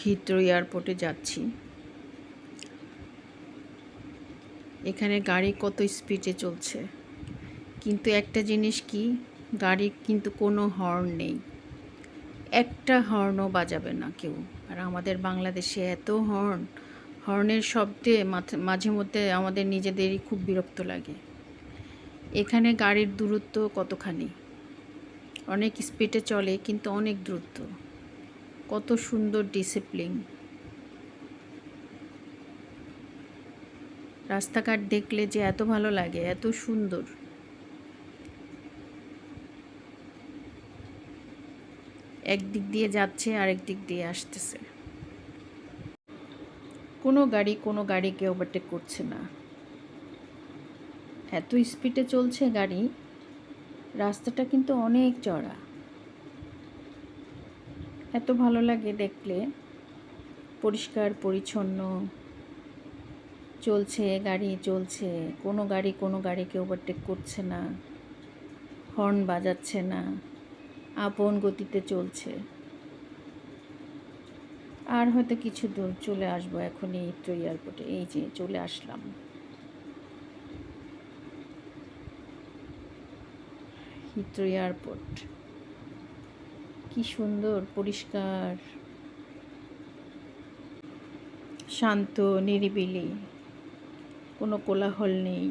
Heathrow এয়ারপোর্টে যাচ্ছি। এখানে গাড়ি কত স্পিডে চলছে, কিন্তু একটা জিনিস কি, গাড়ির কিন্তু কোনো হর্ন নেই, একটা হর্নও বাজাবে না কেউ। আর আমাদের বাংলাদেশে এত হর্নের শব্দে মাঝে মধ্যে আমাদের নিজেদেরই খুব বিরক্ত লাগে। এখানে গাড়ির দূরত্ব কতখানি, অনেক স্পিডে চলে কিন্তু অনেক দ্রুত। কত সুন্দর ডিসিপ্লিন। রাস্তাঘাট দেখলে যে এত ভালো লাগে, এত সুন্দর। একদিক দিয়ে যাচ্ছে, আরেক দিক দিয়ে আসতেছে। কোনো গাড়িকে ওভারটেক করছে না, এত স্পিডে চলছে গাড়ি। রাস্তাটা কিন্তু অনেক চড়া, এত ভালো লাগে দেখলে। পরিষ্কার পরিচ্ছন্ন চলছে, গাড়ি চলছে, কোনো গাড়িকে ওভারটেক করছে না, হর্ন বাজাচ্ছে না, আপন গতিতে চলছে। আর হয়তো কিছু দূর চলে আসবো এখনই হিথ্রো এয়ারপোর্টে। এই যে চলে আসলাম হিথ্রো এয়ারপোর্ট। কি সুন্দর, পরিষ্কার, শান্ত, নিরিবিলি, কোনো কোলাহল নেই।